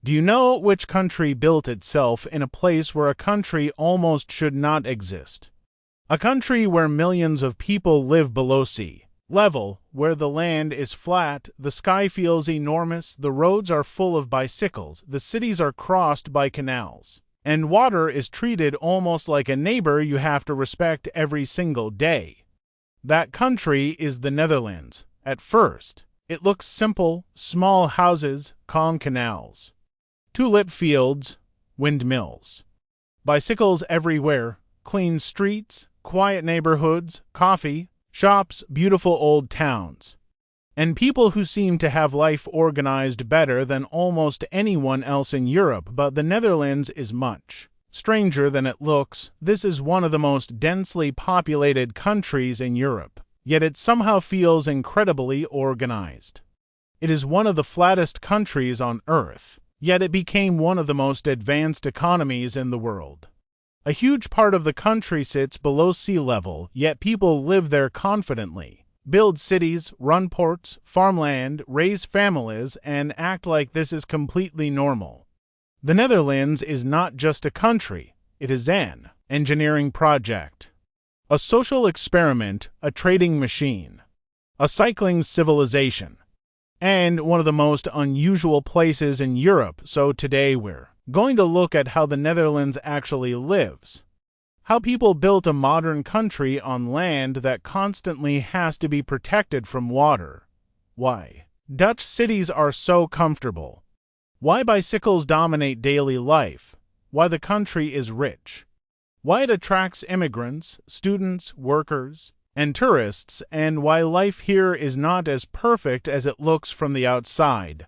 Do you know which country built itself in a place where a country almost should not exist? A country where millions of people live below sea level, where the land is flat, the sky feels enormous, the roads are full of bicycles, the cities are crossed by canals, and water is treated almost like a neighbor you have to respect every single day. That country is the Netherlands. At first, it looks simple: small houses, calm canals, tulip fields, windmills, bicycles everywhere, clean streets, quiet neighborhoods, coffee shops, beautiful old towns, and people who seem to have life organized better than almost anyone else in Europe. But the Netherlands is much stranger than it looks. This is one of the most densely populated countries in Europe, yet it somehow feels incredibly organized. It is one of the flattest countries on Earth, yet it became one of the most advanced economies in the world. A huge part of the country sits below sea level, yet people live there confidently, build cities, run ports, farmland, raise families, and act like this is completely normal. The Netherlands is not just a country, it is an engineering project, a social experiment, a trading machine, a cycling civilization, and one of the most unusual places in Europe. So today we're going to look at how the Netherlands actually lives, how people built a modern country on land that constantly has to be protected from water, why Dutch cities are so comfortable, why bicycles dominate daily life, why the country is rich, why it attracts immigrants, students, workers, and tourists, and why life here is not as perfect as it looks from the outside.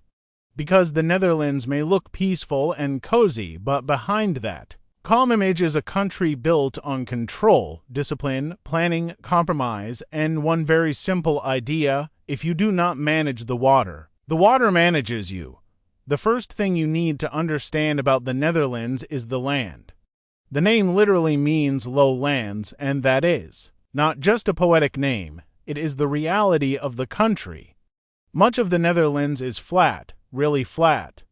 Because the Netherlands may look peaceful and cozy, but behind that calm image is a country built on control, discipline, planning, compromise, and one very simple idea: if you do not manage the water manages you. The first thing you need to understand about the Netherlands is the land. The name literally means low lands, and that is not just a poetic name, it is the reality of the country. Much of the Netherlands is flat, really flat.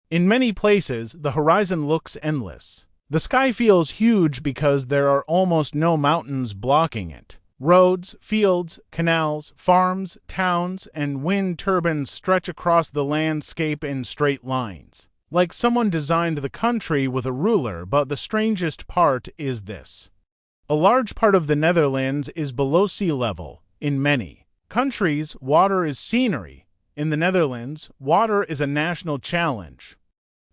In many places, the horizon looks endless. The sky feels huge because there are almost no mountains blocking it. Roads, fields, canals, farms, towns, and wind turbines stretch across the landscape in straight lines, like someone designed the country with a ruler. But the strangest part is this: a large part of the Netherlands is below sea level. In many countries, water is scenery. In the Netherlands, water is a national challenge.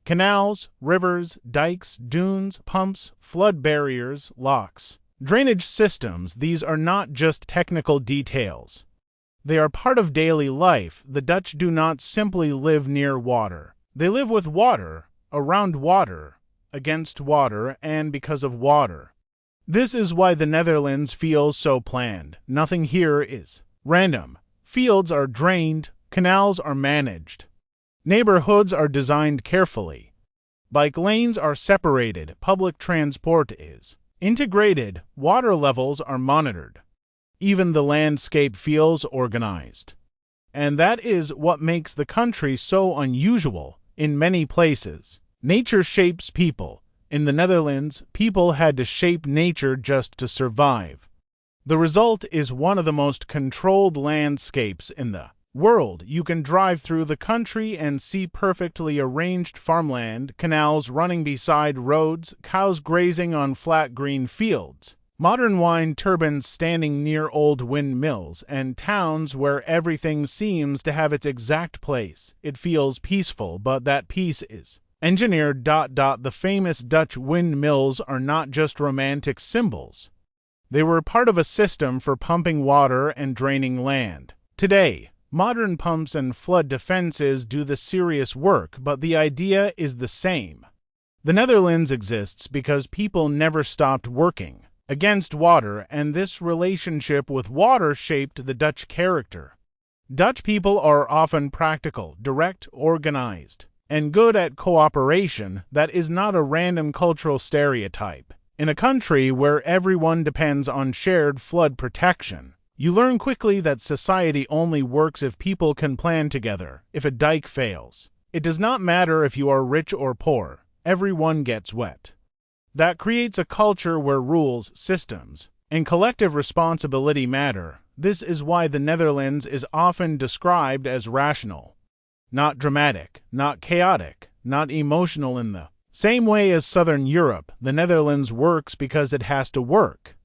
Canals, rivers, dikes, dunes, pumps, flood barriers, locks, drainage systems, these are not just technical details. They are part of daily life. The Dutch do not simply live near water. They live with water, around water, against water, and because of water. This is why the Netherlands feels so planned. Nothing here is random. Fields are drained, canals are managed, neighborhoods are designed carefully, bike lanes are separated, public transport is integrated, water levels are monitored. Even the landscape feels organized. And that is what makes the country so unusual. In many places, nature shapes people. In the Netherlands, people had to shape nature just to survive. The result is one of the most controlled landscapes in the world. You can drive through the country and see perfectly arranged farmland, canals running beside roads, cows grazing on flat green fields, modern wind turbines standing near old windmills, and towns where everything seems to have its exact place. It feels peaceful, but that peace is engineered. The famous Dutch windmills are not just romantic symbols. They were part of a system for pumping water and draining land. Today, modern pumps and flood defenses do the serious work, but the idea is the same. The Netherlands exists because people never stopped working against water, and this relationship with water shaped the Dutch character. Dutch people are often practical, direct, organized, and good at cooperation. That is not a random cultural stereotype. In a country where everyone depends on shared flood protection, you learn quickly that society only works if people can plan together. If a dike fails, It does not matter if you are rich or poor, everyone gets wet. That creates a culture where rules, systems, and collective responsibility matter. This is why the Netherlands is often described as rational. Not dramatic, not chaotic, not emotional in the same way as Southern Europe. The Netherlands works because it has to work.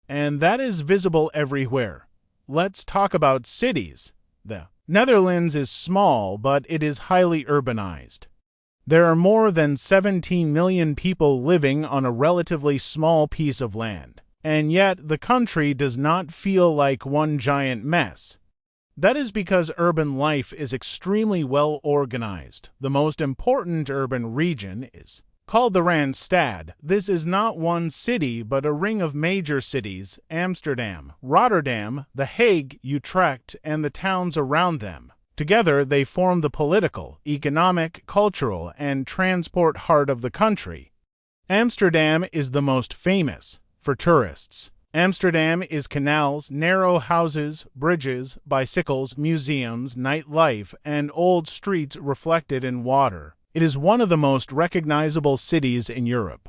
And that is visible everywhere. Let's talk about cities. The Netherlands is small, but it is highly urbanized. There are more than 17 million people living on a relatively small piece of land, and yet the country does not feel like one giant mess. That is because urban life is extremely well organized. The most important urban region is called the Randstad. This is not one city, but a ring of major cities: Amsterdam, Rotterdam, The Hague, Utrecht, and the towns around them. Together, they form the political, economic, cultural, and transport heart of the country. Amsterdam is the most famous for tourists. Amsterdam is canals, narrow houses, bridges, bicycles, museums, nightlife, and old streets reflected in water. It is one of the most recognizable cities in Europe.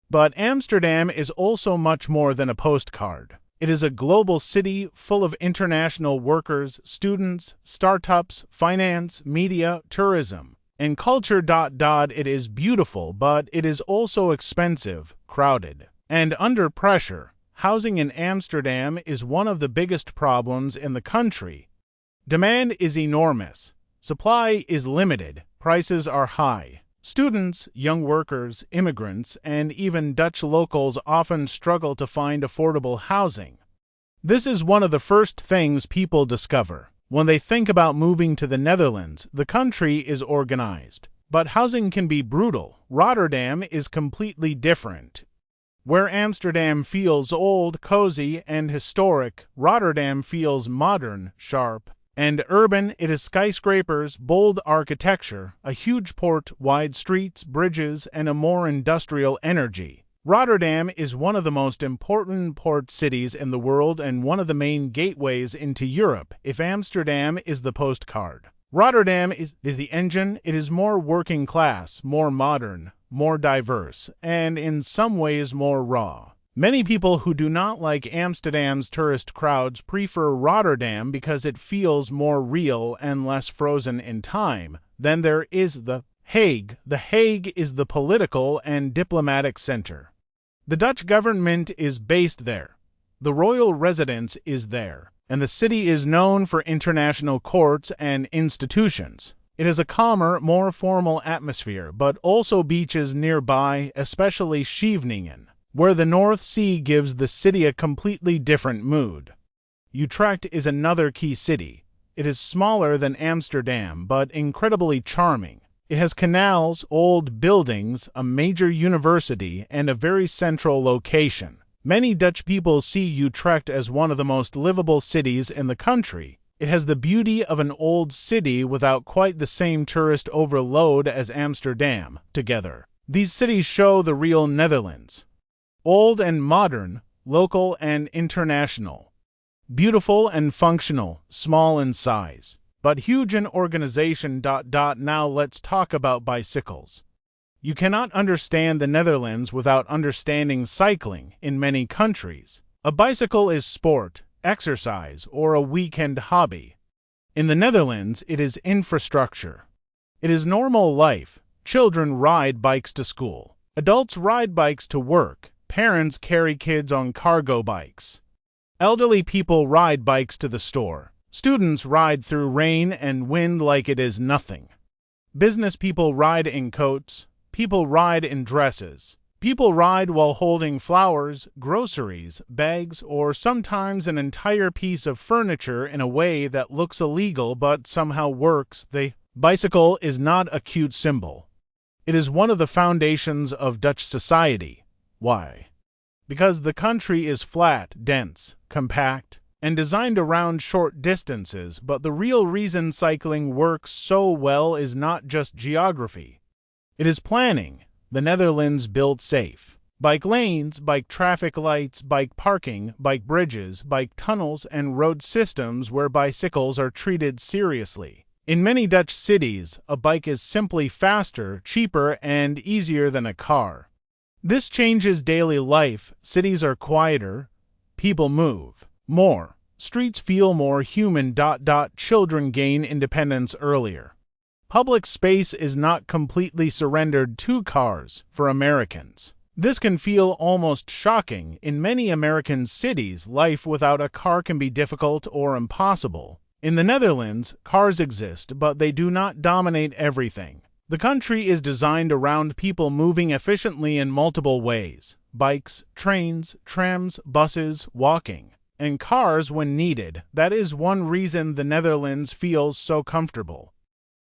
But Amsterdam is also much more than a postcard. It is a global city full of international workers, students, startups, finance, media, tourism, and culture. It is beautiful, but it is also expensive, crowded, and under pressure. Housing in Amsterdam is one of the biggest problems in the country. Demand is enormous. Supply is limited. Prices are high. Students, young workers, immigrants, and even Dutch locals often struggle to find affordable housing. This is one of the first things people discover when they think about moving to the Netherlands. The country is organized, but housing can be brutal. Rotterdam is completely different. Where Amsterdam feels old, cozy, and historic, Rotterdam feels modern, sharp, and urban. It is skyscrapers, bold architecture, a huge port, wide streets, bridges, and a more industrial energy. Rotterdam is one of the most important port cities in the world and one of the main gateways into Europe. If Amsterdam is the postcard, Rotterdam is the engine. It is more working class, more modern, more diverse, and in some ways more raw. Many people who do not like Amsterdam's tourist crowds prefer Rotterdam because it feels more real and less frozen in time. Then there is The Hague. The Hague is the political and diplomatic center. The Dutch government is based there. The royal residence is there, and the city is known for international courts and institutions. It has a calmer, more formal atmosphere, but also beaches nearby, especially Scheveningen, where the North Sea gives the city a completely different mood. Utrecht is another key city. It is smaller than Amsterdam, but incredibly charming. It has canals, old buildings, a major university, and a very central location. Many Dutch people see Utrecht as one of the most livable cities in the country. It has the beauty of an old city without quite the same tourist overload as Amsterdam. Together, these cities show the real Netherlands. Old and modern, local and international. Beautiful and functional, small in size, but huge in organization. Now let's talk about bicycles. You cannot understand the Netherlands without understanding cycling in many countries. A bicycle is sport, exercise, or a weekend hobby. In the Netherlands, it is infrastructure. It is normal life. Children ride bikes to school. Adults ride bikes to work. Parents carry kids on cargo bikes. Elderly people ride bikes to the store. Students ride through rain and wind like it is nothing. Business people ride in coats. People ride in dresses. People ride while holding flowers, groceries, bags, or sometimes an entire piece of furniture in a way that looks illegal but somehow works. The bicycle is not a cute symbol. It is one of the foundations of Dutch society. Why? Because the country is flat, dense, compact, and designed around short distances, but the real reason cycling works so well is not just geography. It is planning. The Netherlands built safe bike lanes, bike traffic lights, bike parking, bike bridges, bike tunnels, and road systems where bicycles are treated seriously. In many Dutch cities, a bike is simply faster, cheaper, and easier than a car. This changes daily life. Cities are quieter, people move more, streets feel more human. Children gain independence earlier. Public space is not completely surrendered to cars for Americans. This can feel almost shocking. In many American cities, life without a car can be difficult or impossible. In the Netherlands, cars exist, but they do not dominate everything. The country is designed around people moving efficiently in multiple ways: bikes, trains, trams, buses, walking, and cars when needed. That is one reason the Netherlands feels so comfortable.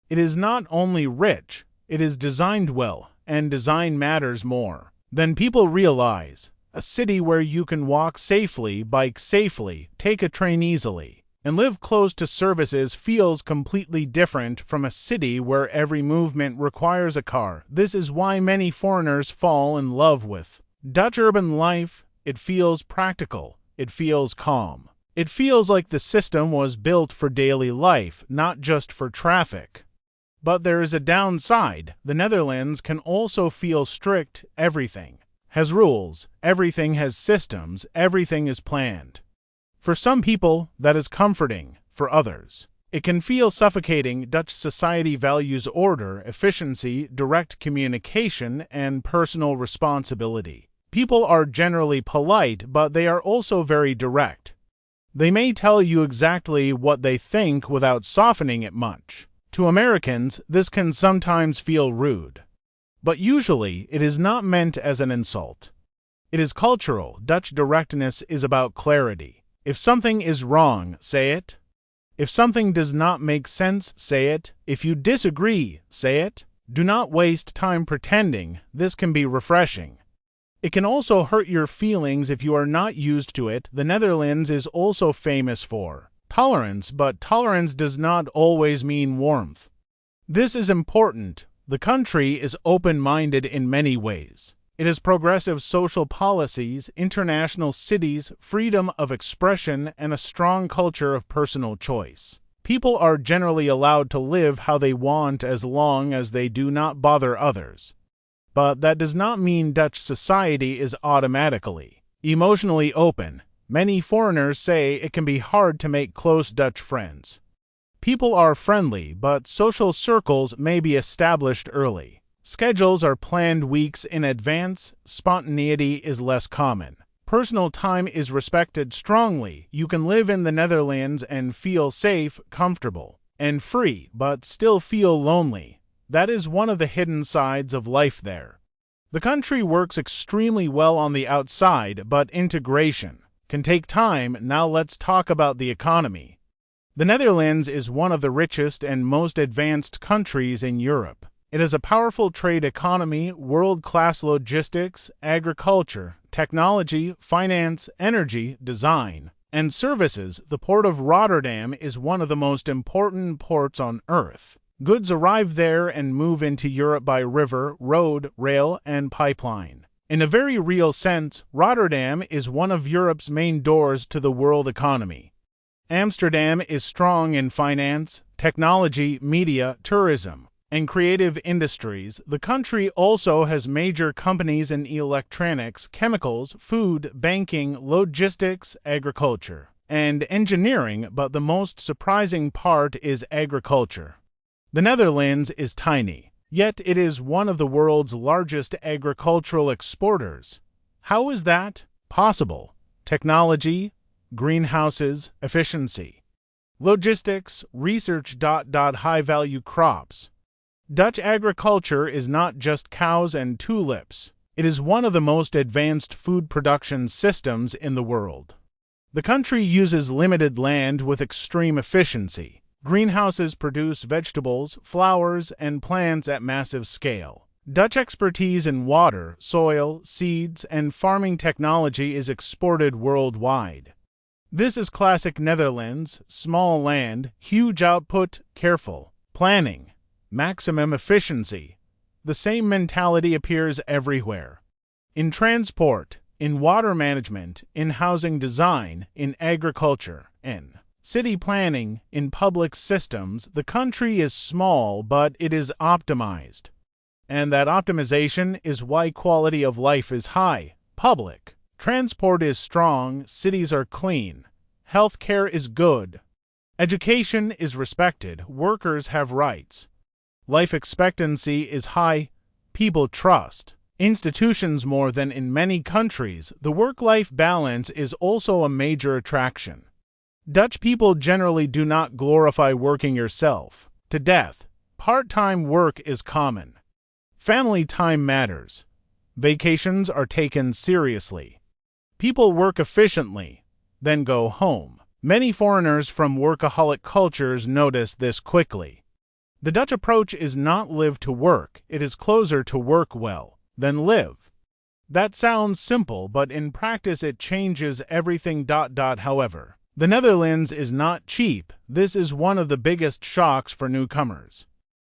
It is not only rich, it is designed well, and design matters more than people realize. A city where you can walk safely, bike safely, take a train easily, and live close to services feels completely different from a city where every movement requires a car. This is why many foreigners fall in love with Dutch urban life. It feels practical. It feels calm. It feels like the system was built for daily life, not just for traffic. But there is a downside. The Netherlands can also feel strict. Everything has rules. Everything has systems. Everything is planned. For some people, that is comforting. For others, it can feel suffocating. Dutch society values order, efficiency, direct communication, and personal responsibility. People are generally polite, but they are also very direct. They may tell you exactly what they think without softening it much. To Americans, this can sometimes feel rude. But usually, it is not meant as an insult. It is cultural. Dutch directness is about clarity. If something is wrong, say it. If something does not make sense, say it. If you disagree, say it. Do not waste time pretending. This can be refreshing. It can also hurt your feelings if you are not used to it. The Netherlands is also famous for tolerance, but tolerance does not always mean warmth. This is important. The country is open-minded in many ways. It has progressive social policies, international cities, freedom of expression, and a strong culture of personal choice. People are generally allowed to live how they want as long as they do not bother others. But that does not mean Dutch society is automatically emotionally open. Many foreigners say it can be hard to make close Dutch friends. People are friendly, but social circles may be established early. Schedules are planned weeks in advance. Spontaneity is less common. Personal time is respected strongly. You can live in the Netherlands and feel safe, comfortable, and free, but still feel lonely. That is one of the hidden sides of life there. The country works extremely well on the outside, but integration can take time. Now let's talk about the economy. The Netherlands is one of the richest and most advanced countries in Europe. It has a powerful trade economy, world-class logistics, agriculture, technology, finance, energy, design, and services. The port of Rotterdam is one of the most important ports on Earth. Goods arrive there and move into Europe by river, road, rail, and pipeline. In a very real sense, Rotterdam is one of Europe's main doors to the world economy. Amsterdam is strong in finance, technology, media, tourism, and creative industries. The country also has major companies in electronics, chemicals, food, banking, logistics, agriculture, and engineering, but the most surprising part is agriculture. The Netherlands is tiny, yet it is one of the world's largest agricultural exporters. How is that possible? Technology, greenhouses, efficiency, logistics, research. High-value crops. Dutch agriculture is not just cows and tulips. It is one of the most advanced food production systems in the world. The country uses limited land with extreme efficiency. Greenhouses produce vegetables, flowers, and plants at massive scale. Dutch expertise in water, soil, seeds, and farming technology is exported worldwide. This is classic Netherlands: small land, huge output, careful planning, maximum efficiency. The same mentality appears everywhere. In transport, in water management, in housing design, in agriculture, in City planning. In public systems, the country is small, but it is optimized. And that optimization is why quality of life is high. Public transport is strong, cities are clean, healthcare is good, education is respected, workers have rights, life expectancy is high, people trust institutions more than in many countries. The work-life balance is also a major attraction. Dutch people generally do not glorify working yourself to death. Part-time work is common. Family time matters. Vacations are taken seriously. People work efficiently, then go home. Many foreigners from workaholic cultures notice this quickly. The Dutch approach is not live to work, it is closer to work well than live. That sounds simple, but in practice it changes everything. However, the Netherlands is not cheap. This is one of the biggest shocks for newcomers.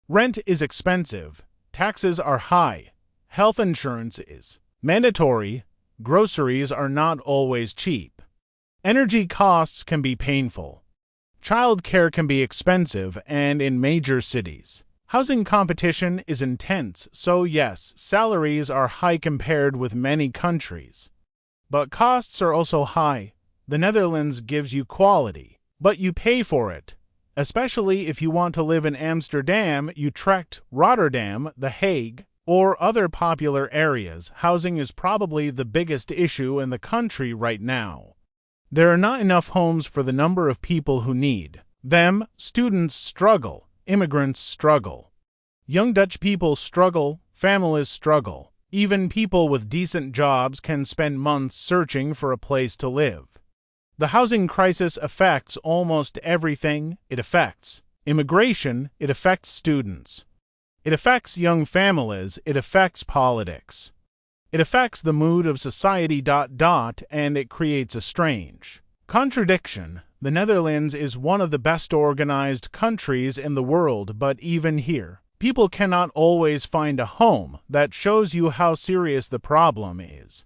Rent is expensive, taxes are high, health insurance is mandatory, groceries are not always cheap. Energy costs can be painful. Childcare can be expensive, and in major cities, housing competition is intense, so yes, salaries are high compared with many countries. But costs are also high. The Netherlands gives you quality, but you pay for it. Especially if you want to live in Amsterdam, Utrecht, Rotterdam, The Hague, or other popular areas, housing is probably the biggest issue in the country right now. There are not enough homes for the number of people who need them. Students struggle, immigrants struggle. Young Dutch people struggle, families struggle. Even people with decent jobs can spend months searching for a place to live. The housing crisis affects almost everything. It affects immigration, it affects students. It affects young families, it affects politics. It affects the mood of society. And it creates a strange contradiction. The Netherlands is one of the best organized countries in the world, but even here, people cannot always find a home. That shows you how serious the problem is.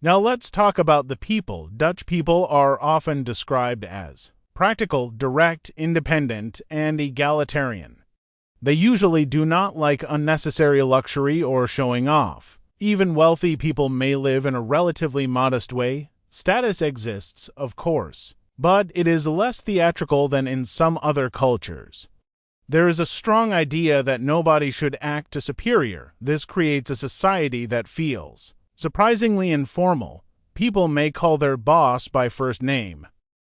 Now let's talk about the people. Dutch people are often described as practical, direct, independent, and egalitarian. They usually do not like unnecessary luxury or showing off. Even wealthy people may live in a relatively modest way. Status exists, of course, but it is less theatrical than in some other cultures. There is a strong idea that nobody should act superior. This creates a society that feels surprisingly informal. People may call their boss by first name.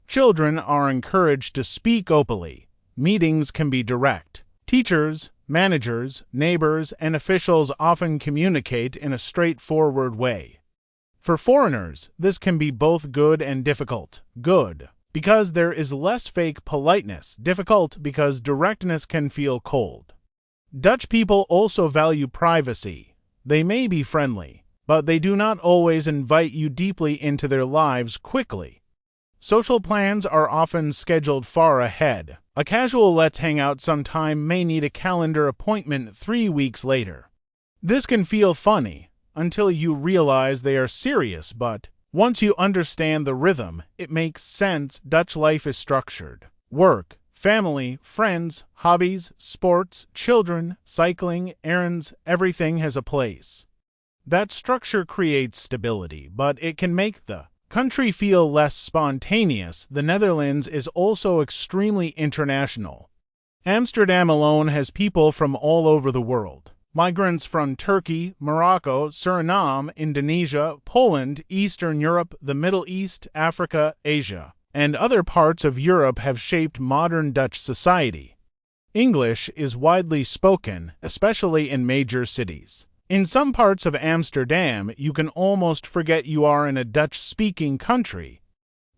Children are encouraged to speak openly. Meetings can be direct. Teachers, managers, neighbors, and officials often communicate in a straightforward way. For foreigners, this can be both good and difficult. Good, because there is less fake politeness. Difficult, because directness can feel cold. Dutch people also value privacy. They may be friendly, but they do not always invite you deeply into their lives quickly. Social plans are often scheduled far ahead. A casual let's hang out sometime may need a calendar appointment 3 weeks later. This can feel funny until you realize they are serious, but once you understand the rhythm, it makes sense. Dutch life is structured. Work, family, friends, hobbies, sports, children, cycling, errands, everything has a place. That structure creates stability, but it can make the country feel less spontaneous. The Netherlands is also extremely international. Amsterdam alone has people from all over the world. Migrants from Turkey, Morocco, Suriname, Indonesia, Poland, Eastern Europe, the Middle East, Africa, Asia, and other parts of Europe have shaped modern Dutch society. English is widely spoken, especially in major cities. In some parts of Amsterdam, you can almost forget you are in a Dutch-speaking country.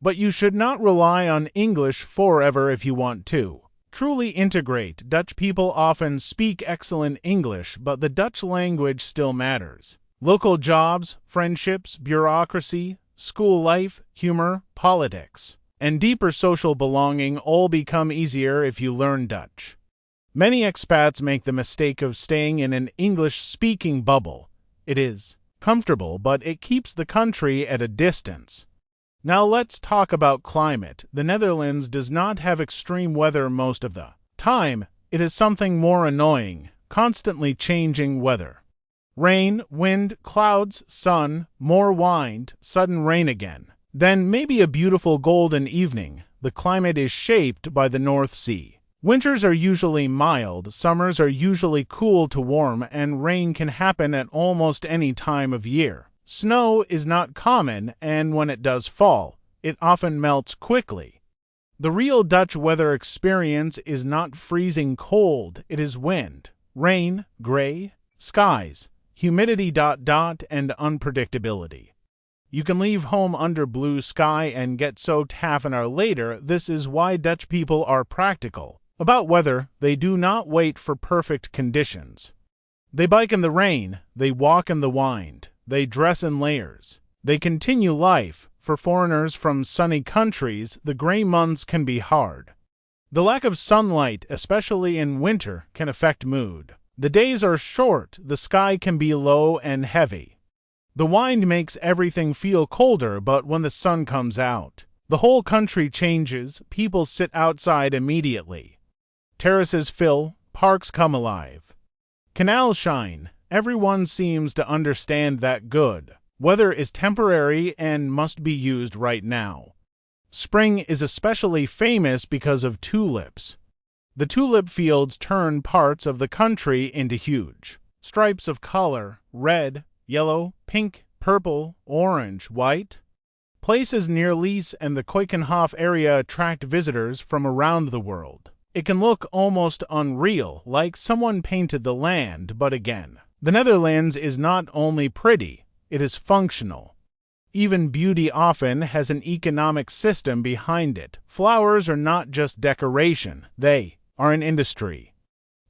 But you should not rely on English forever if you want to truly integrate. Dutch people often speak excellent English, but the Dutch language still matters. Local jobs, friendships, bureaucracy, school life, humor, politics, and deeper social belonging all become easier if you learn Dutch. Many expats make the mistake of staying in an English-speaking bubble. It is comfortable, but it keeps the country at a distance. Now let's talk about climate. The Netherlands does not have extreme weather most of the time. It is something more annoying, constantly changing weather. Rain, wind, clouds, sun, more wind, sudden rain again. Then maybe a beautiful golden evening. The climate is shaped by the North Sea. Winters are usually mild, summers are usually cool to warm, and rain can happen at almost any time of year. Snow is not common, and when it does fall, it often melts quickly. The real Dutch weather experience is not freezing cold, it is wind, rain, gray, skies, humidity ... and unpredictability. You can leave home under blue sky and get soaked half an hour later. This is why Dutch people are practical. About weather, they do not wait for perfect conditions. They bike in the rain, they walk in the wind. They dress in layers. They continue life. For foreigners from sunny countries, the gray months can be hard. The lack of sunlight, especially in winter, can affect mood. The days are short, the sky can be low and heavy. The wind makes everything feel colder, but when the sun comes out, the whole country changes. People sit outside immediately. Terraces fill, parks come alive. Canals shine. Everyone seems to understand that good weather is temporary and must be used right now. Spring is especially famous because of tulips. The tulip fields turn parts of the country into huge stripes of color: red, yellow, pink, purple, orange, white. Places near Lies and the Keukenhof area attract visitors from around the world. It can look almost unreal, like someone painted the land, but again, the Netherlands is not only pretty, it is functional. Even beauty often has an economic system behind it. Flowers are not just decoration, they are an industry.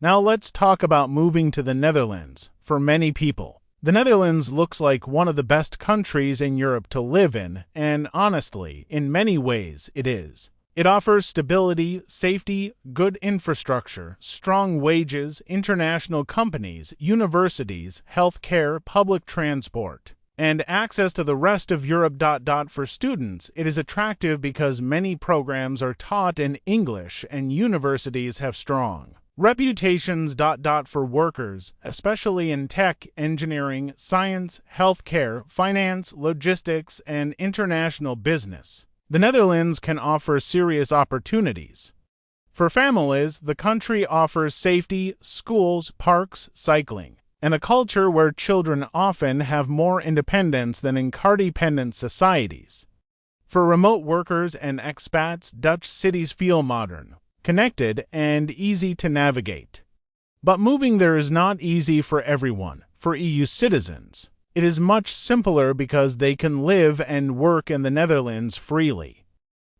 Now let's talk about moving to the Netherlands. For many people, the Netherlands looks like one of the best countries in Europe to live in, and honestly, in many ways it is. It offers stability, safety, good infrastructure, strong wages, international companies, universities, health care, public transport, and access to the rest of Europe. For students, it is attractive because many programs are taught in English and universities have strong reputations. For workers, especially in tech, engineering, science, healthcare, finance, logistics, and international business, the Netherlands can offer serious opportunities. For families, the country offers safety, schools, parks, cycling, and a culture where children often have more independence than in car-dependent societies. For remote workers and expats, Dutch cities feel modern, connected, and easy to navigate. But moving there is not easy for everyone. For EU citizens, it is much simpler because they can live and work in the Netherlands freely.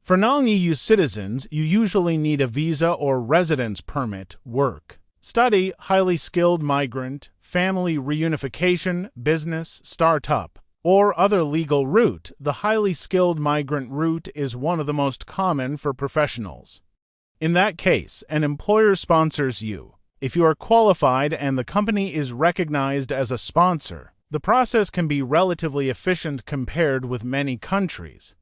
For non-EU citizens, you usually need a visa or residence permit, work, study, highly skilled migrant, family reunification, business, startup, or other legal route. The highly skilled migrant route is one of the most common for professionals. In that case, an employer sponsors you. If you are qualified and the company is recognized as a sponsor, the process can be relatively efficient compared with many countries.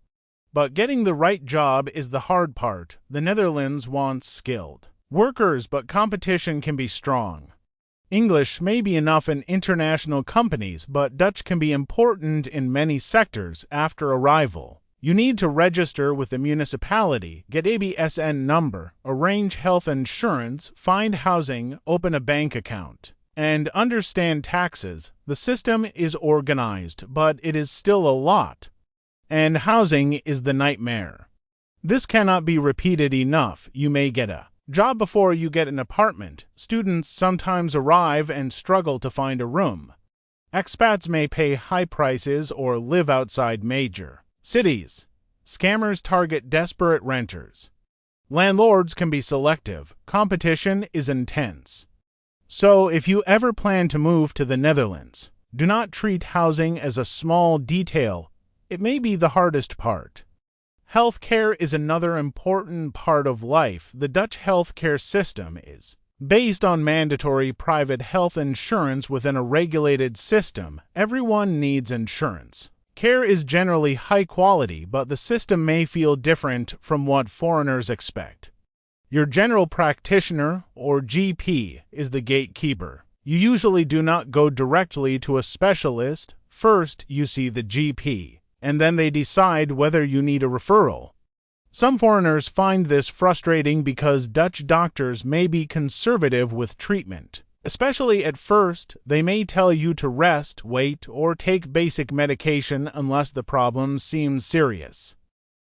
But getting the right job is the hard part. The Netherlands wants skilled workers, but competition can be strong. English may be enough in international companies, but Dutch can be important in many sectors after arrival. You need to register with the municipality, get ABSN number, arrange health insurance, find housing, open a bank account, and understand taxes. The system is organized, but it is still a lot. And housing is the nightmare. This cannot be repeated enough. You may get a job before you get an apartment. Students sometimes arrive and struggle to find a room. Expats may pay high prices or live outside major cities. Scammers target desperate renters. Landlords can be selective. Competition is intense. So, if you ever plan to move to the Netherlands, do not treat housing as a small detail. It may be the hardest part. Healthcare is another important part of life. The Dutch healthcare system is based on mandatory private health insurance within a regulated system. Everyone needs insurance. Care is generally high quality, but the system may feel different from what foreigners expect. Your general practitioner, or GP, is the gatekeeper. You usually do not go directly to a specialist. First, you see the GP, and then they decide whether you need a referral. Some foreigners find this frustrating because Dutch doctors may be conservative with treatment. Especially at first, they may tell you to rest, wait, or take basic medication unless the problem seems serious.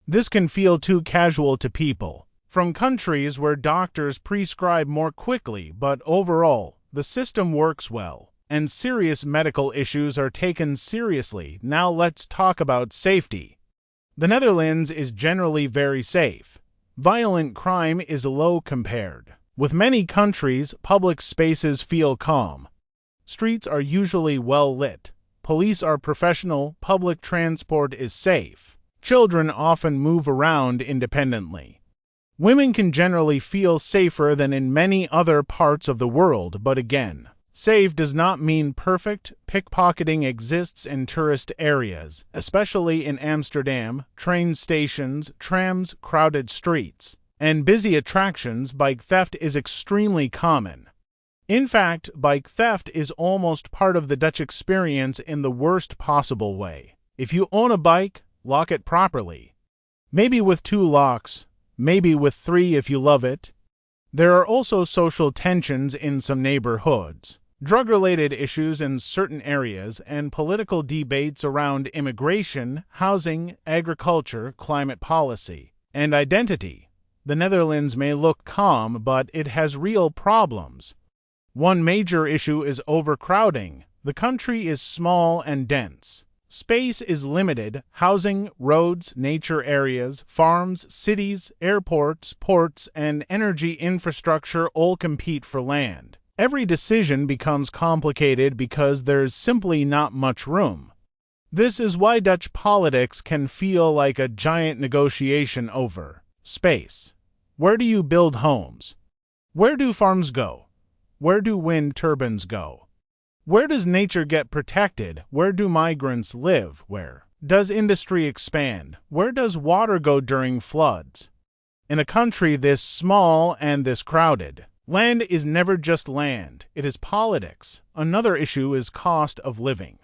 This can feel too casual to people from countries where doctors prescribe more quickly, but overall, the system works well, and serious medical issues are taken seriously. Now let's talk about safety. The Netherlands is generally very safe. Violent crime is low compared. With many countries, public spaces feel calm. Streets are usually well lit. Police are professional. Public transport is safe. Children often move around independently. Women can generally feel safer than in many other parts of the world, but again, safe does not mean perfect. Pickpocketing exists in tourist areas, especially in Amsterdam, train stations, trams, crowded streets, and busy attractions. Bike theft is extremely common. In fact, bike theft is almost part of the Dutch experience in the worst possible way. If you own a bike, lock it properly. Maybe with 2 locks, maybe with 3 if you love it. There are also social tensions in some neighborhoods, drug-related issues in certain areas, and political debates around immigration, housing, agriculture, climate policy, and identity. The Netherlands may look calm, but it has real problems. One major issue is overcrowding. The country is small and dense. Space is limited. Housing, roads, nature areas, farms, cities, airports, ports, and energy infrastructure all compete for land. Every decision becomes complicated because there's simply not much room. This is why Dutch politics can feel like a giant negotiation over space. Where do you build homes? Where do farms go? Where do wind turbines go? Where does nature get protected? Where do migrants live? Where does industry expand? Where does water go during floods? In a country this small and this crowded, land is never just land, it is politics. Another issue is cost of living.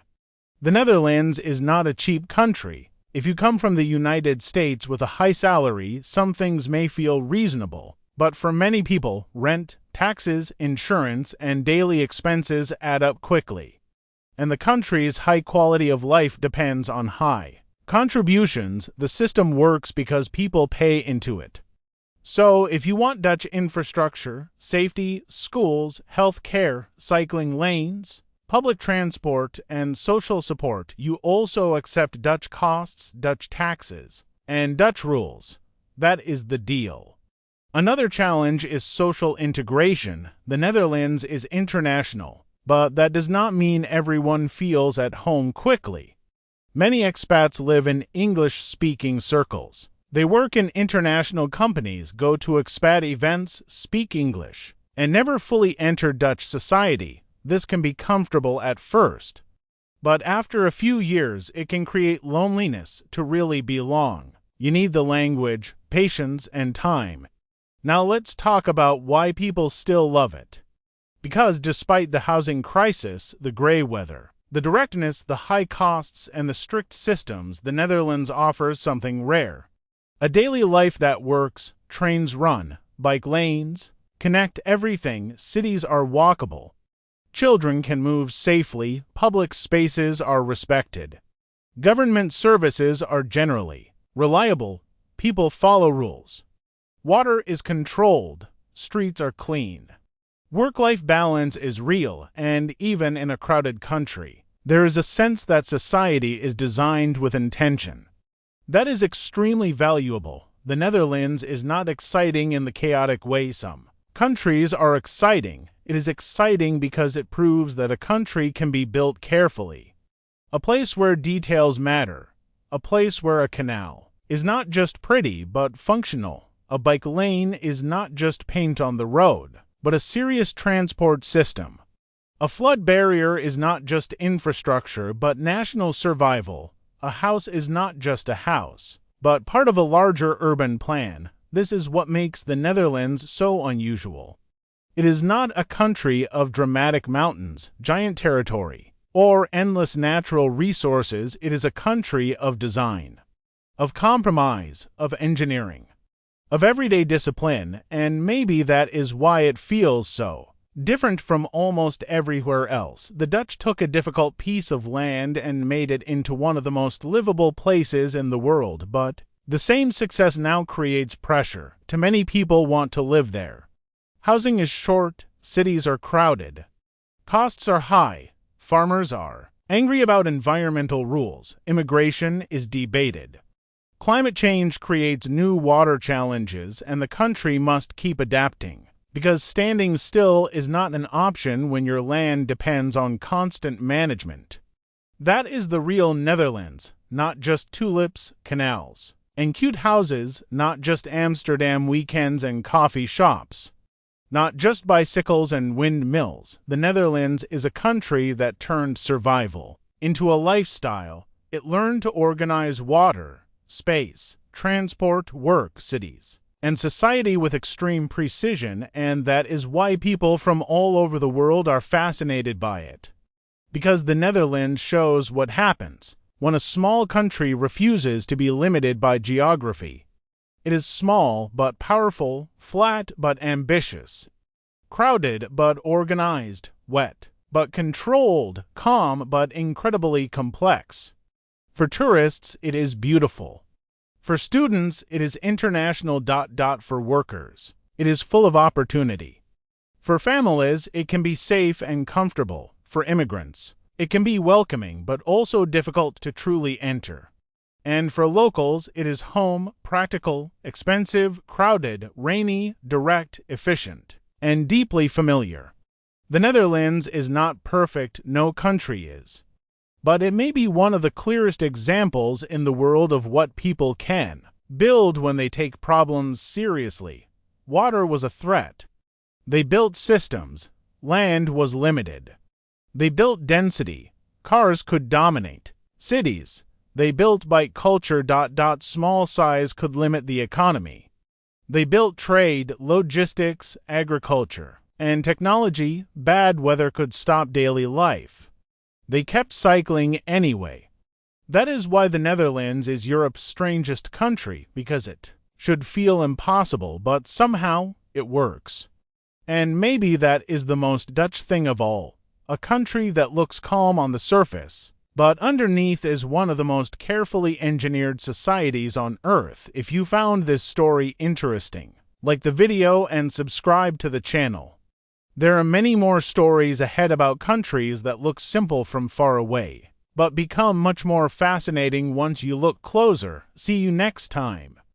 The Netherlands is not a cheap country. If you come from the United States with a high salary, some things may feel reasonable. But for many people, rent, taxes, insurance, and daily expenses add up quickly. And the country's high quality of life depends on high contributions. The system works because people pay into it. So, if you want Dutch infrastructure, safety, schools, health care, cycling lanes, public transport, and social support, you also accept Dutch costs, Dutch taxes, and Dutch rules. That is the deal. Another challenge is social integration. The Netherlands is international, but that does not mean everyone feels at home quickly. Many expats live in English-speaking circles. They work in international companies, go to expat events, speak English, and never fully enter Dutch society. This can be comfortable at first, but after a few years it can create loneliness to really belong. You need the language, patience, and time. Now let's talk about why people still love it. Because despite the housing crisis, the gray weather, the directness, the high costs, and the strict systems, the Netherlands offers something rare. A daily life that works, trains run, bike lanes, connect everything, cities are walkable. Children can move safely, public spaces are respected. Government services are generally reliable, people follow rules. Water is controlled, streets are clean. Work-life balance is real, and even in a crowded country, there is a sense that society is designed with intention. That is extremely valuable. The Netherlands is not exciting in the chaotic way some countries are exciting. It is exciting because it proves that a country can be built carefully. A place where details matter. A place where a canal is not just pretty but functional. A bike lane is not just paint on the road, but a serious transport system. A flood barrier is not just infrastructure but national survival. a house is not just a house, but part of a larger urban plan. This is what makes the Netherlands so unusual. It is not a country of dramatic mountains, giant territory, or endless natural resources. It is a country of design, of compromise, of engineering, of everyday discipline, and maybe that is why it feels so different from almost everywhere else. The Dutch took a difficult piece of land and made it into one of the most livable places in the world, but the same success now creates pressure. Too many people want to live there. Housing is short, cities are crowded, costs are high, farmers are angry about environmental rules, immigration is debated. Climate change creates new water challenges, and the country must keep adapting, because standing still is not an option when your land depends on constant management. That is the real Netherlands, not just tulips, canals, and cute houses, not just Amsterdam weekends and coffee shops, not just bicycles and windmills. The Netherlands is a country that turned survival into a lifestyle. It learned to organize water, space, transport, work, cities, and society with extreme precision, and that is why people from all over the world are fascinated by it. Because the Netherlands shows what happens when a small country refuses to be limited by geography. It is small but powerful, flat but ambitious, crowded but organized, wet but controlled, calm but incredibly complex. For tourists, it is beautiful. For students, it is international. For workers, it is full of opportunity. For families, it can be safe and comfortable. For immigrants, it can be welcoming but also difficult to truly enter. And for locals, it is home, practical, expensive, crowded, rainy, direct, efficient, and deeply familiar. The Netherlands is not perfect, no country is. But it may be one of the clearest examples in the world of what people can build when they take problems seriously. Water was a threat. They built systems. Land was limited. They built density. Cars could dominate cities. They built bike culture. Small size could limit the economy. They built trade, logistics, agriculture, and technology. Bad weather could stop daily life. They kept cycling anyway. That is why the Netherlands is Europe's strangest country, because it should feel impossible, but somehow it works. And maybe that is the most Dutch thing of all. A country that looks calm on the surface, but underneath is one of the most carefully engineered societies on Earth. If you found this story interesting, like the video and subscribe to the channel. There are many more stories ahead about countries that look simple from far away, but become much more fascinating once you look closer. See you next time.